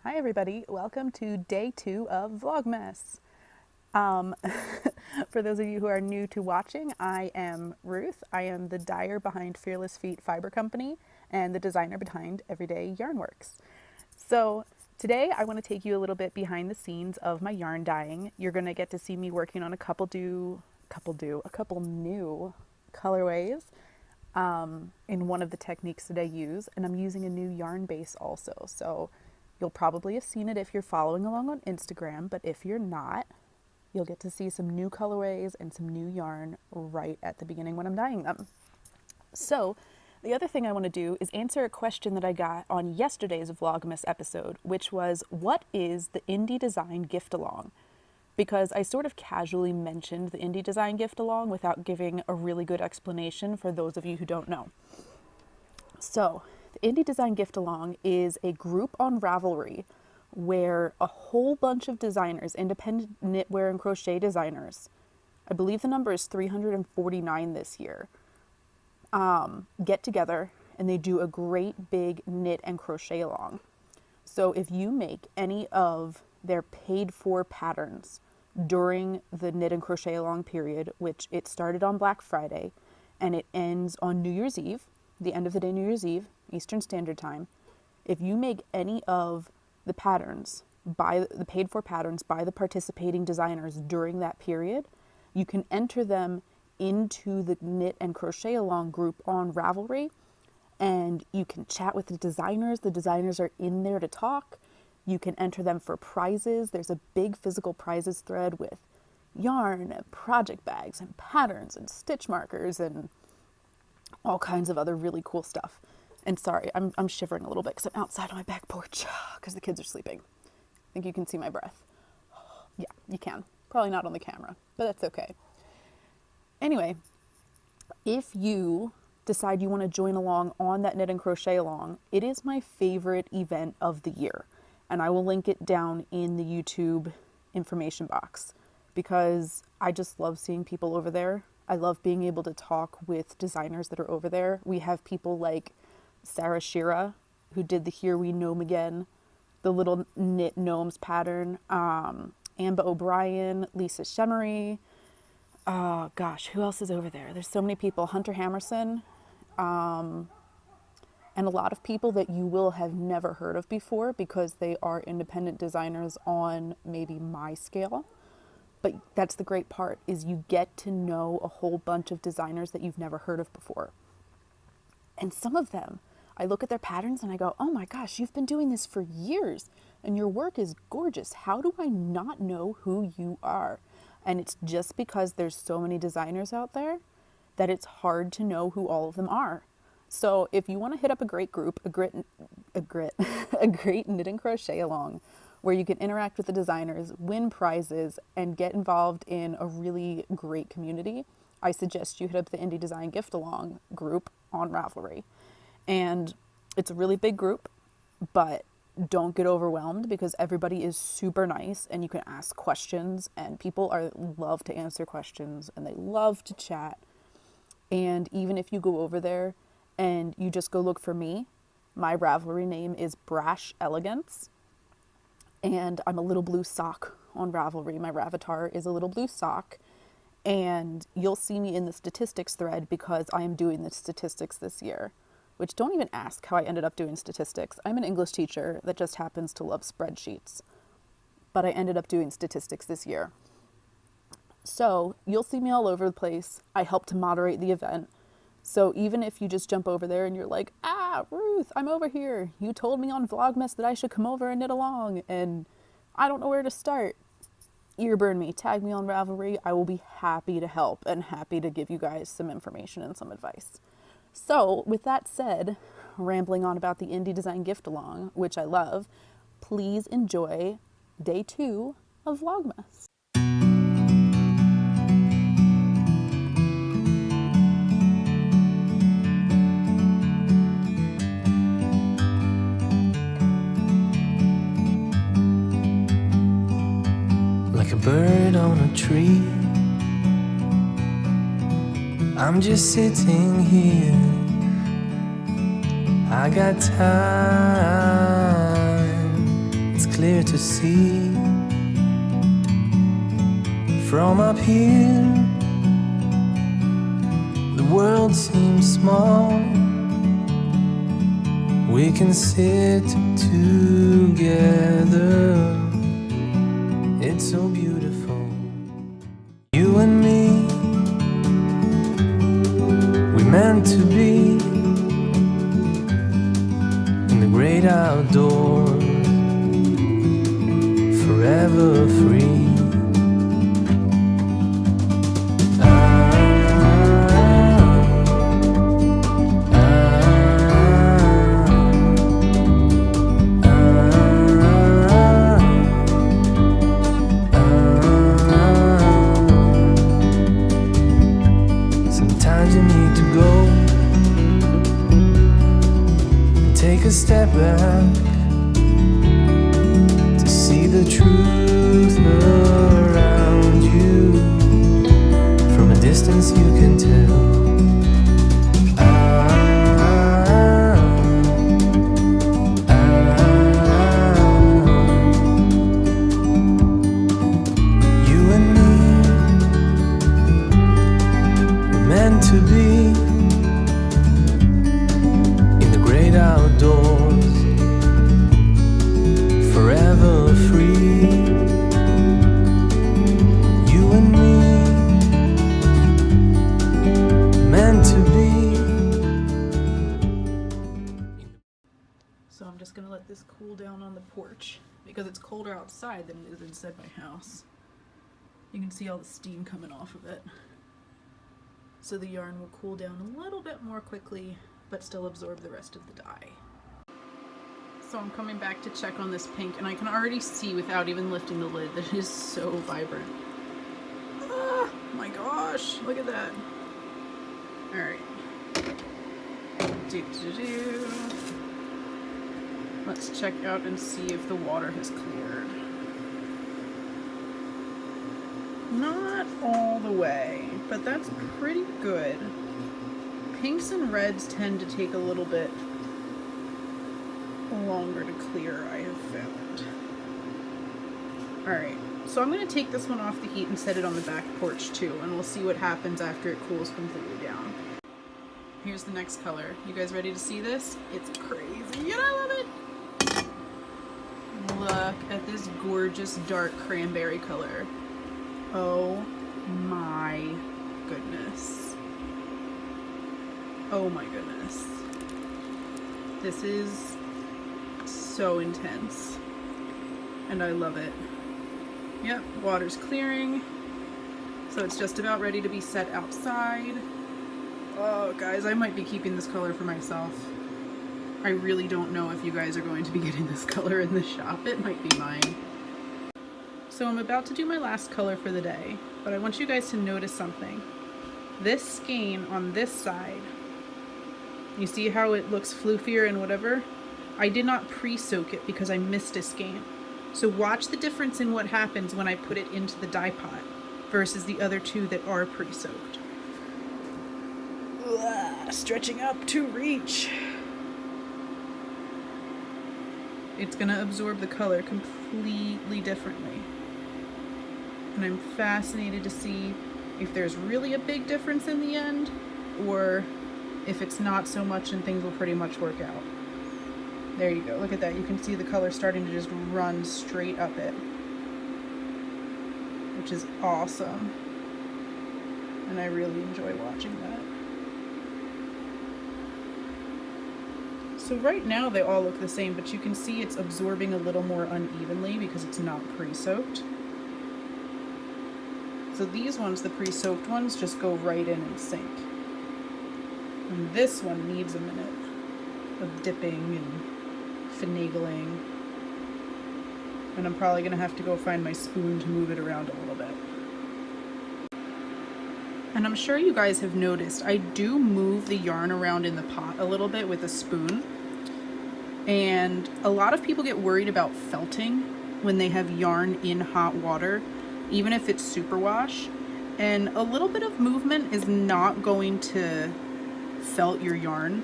Hi everybody, welcome to day 2 of Vlogmas. For those of you who are new to watching, I am Ruth. I am the dyer behind Fearless Feet Fiber Company and the designer behind Everyday Yarnworks. So today I want to take you a little bit behind the scenes of my yarn dyeing. You're going to get to see me working on a couple new colorways in one of the techniques that I use, and I'm using a new yarn base also. So you'll probably have seen it if you're following along on Instagram, but if you're not, you'll get to see some new colorways and some new yarn right at the beginning when I'm dyeing them. So the other thing I want to do is answer a question that I got on yesterday's Vlogmas episode, which was, what is the Indie Design Gift Along? Because I sort of casually mentioned the Indie Design Gift Along without giving a really good explanation for those of you who don't know. So the Indie Design Gift Along is a group on Ravelry where a whole bunch of designers, independent knitwear and crochet designers, I believe the number is 349 this year, get together and they do a great big knit and crochet along. So if you make any of their paid for patterns during the knit and crochet along period, which it started on Black Friday and it ends on New Year's Eve, the end of the day, New Year's Eve, Eastern Standard Time. If you make any of the patterns, by the paid for patterns by the participating designers during that period, you can enter them into the knit and crochet along group on Ravelry, and you can chat with the designers. The designers are in there to talk. You can enter them for prizes. There's a big physical prizes thread with yarn and project bags and patterns and stitch markers and all kinds of other really cool stuff. And sorry, I'm shivering a little bit because I'm outside on my back porch because the kids are sleeping. I think you can see my breath. Yeah, you can. Probably not on the camera, but that's okay. Anyway, if you decide you want to join along on that knit and crochet along, it is my favorite event of the year. And I will link it down in the YouTube information box because I just love seeing people over there. I love being able to talk with designers that are over there. We have people like Sarah Shira, who did the Here We Gnome Again, the little knit gnomes pattern, Amba O'Brien, Lisa Shemery. Oh gosh, who else is over there? There's so many people. Hunter Hammerson, and a lot of people that you will have never heard of before because they are independent designers on maybe my scale. But that's the great part, is you get to know a whole bunch of designers that you've never heard of before. And some of them, I look at their patterns and I go, oh my gosh, you've been doing this for years and your work is gorgeous. How do I not know who you are? And it's just because there's so many designers out there that it's hard to know who all of them are. So if you want to hit up a great group, a great knit and crochet along, where you can interact with the designers, win prizes, and get involved in a really great community, I suggest you hit up the Indie Design Gift Along group on Ravelry. And it's a really big group, but don't get overwhelmed because everybody is super nice and you can ask questions and people love to answer questions and they love to chat. And even if you go over there and you just go look for me, my Ravelry name is Brash Elegance. And I'm a little blue sock on Ravelry. My Ravatar is a little blue sock. And you'll see me in the statistics thread because I am doing the statistics this year. Which, don't even ask how I ended up doing statistics. I'm an English teacher that just happens to love spreadsheets. But I ended up doing statistics this year. So you'll see me all over the place. I help to moderate the event. So even if you just jump over there and you're like, Ruth, I'm over here. You told me on Vlogmas that I should come over and knit along, and I don't know where to start. Earburn me, tag me on Ravelry. I will be happy to help and happy to give you guys some information and some advice. So with that said, rambling on about the Indie Design Gift Along, which I love, please enjoy day 2 of Vlogmas. Like a bird on a tree, I'm just sitting here. I got time, it's clear to see. From up here, the world seems small. We can sit together. It's so beautiful. You and me, we meant to be in the great outdoors, forever free. Take a step back to see the truth around you. From a distance you can tell. You and me were meant to be outdoors, forever free. You and me, meant to be. So I'm just gonna let this cool down on the porch because it's colder outside than it is inside my house. You can see all the steam coming off of it. So the yarn will cool down a little bit more quickly but still absorb the rest of the dye. So I'm coming back to check on this pink, and I can already see without even lifting the lid that it is so vibrant. Ah, my gosh, look at that. Alright. Let's check out and see if the water has cleared. Not all the way, but that's pretty good. Pinks and reds tend to take a little bit longer to clear, I have found. Alright, so I'm going to take this one off the heat and set it on the back porch too, and we'll see what happens after it cools completely down. Here's the next color. You guys ready to see this? It's crazy and I love it! Look at this gorgeous dark cranberry color. Oh my goodness. Oh my goodness. This is so intense. And I love it. Yep, water's clearing. So it's just about ready to be set outside. Oh, guys, I might be keeping this color for myself. I really don't know if you guys are going to be getting this color in the shop. It might be mine. So I'm about to do my last color for the day, but I want you guys to notice something. This skein on this side, you see how it looks floofier and whatever? I did not pre-soak it because I missed a skein. So watch the difference in what happens when I put it into the dye pot versus the other two that are pre-soaked. Stretching up to reach. It's gonna absorb the color completely differently. And I'm fascinated to see if there's really a big difference in the end, or if it's not so much and things will pretty much work out. There you go, look at that. You can see the color starting to just run straight up it, which is awesome. And I really enjoy watching that. So right now they all look the same, but you can see it's absorbing a little more unevenly because it's not pre-soaked. So these ones, the pre-soaked ones, just go right in and sink. And this one needs a minute of dipping and finagling. And I'm probably gonna have to go find my spoon to move it around a little bit. And I'm sure you guys have noticed, I do move the yarn around in the pot a little bit with a spoon. And a lot of people get worried about felting when they have yarn in hot water, even if it's superwash. And a little bit of movement is not going to felt your yarn,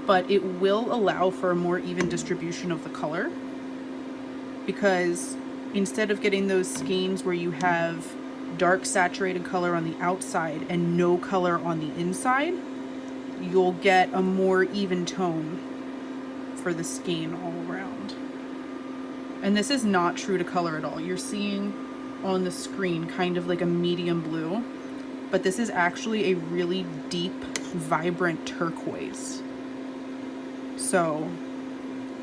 but it will allow for a more even distribution of the color. because instead of getting those skeins where you have dark saturated color on the outside and no color on the inside, you'll get a more even tone for the skein all around. And this is not true to color at all. You're seeing on the screen kind of like a medium blue, but this is actually a really deep, vibrant turquoise. So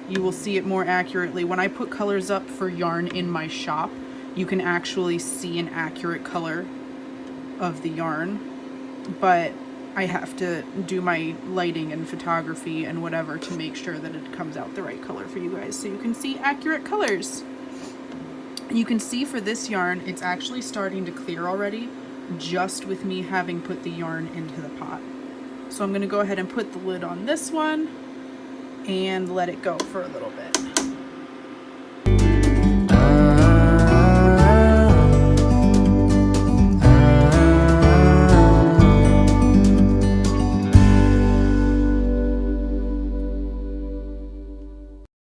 you will see it more accurately. When I put colors up for yarn in my shop, you can actually see an accurate color of the yarn, but I have to do my lighting and photography and whatever to make sure that it comes out the right color for you guys so you can see accurate colors. And you can see for this yarn, it's actually starting to clear already, just with me having put the yarn into the pot. So I'm gonna go ahead and put the lid on this one and let it go for a little bit.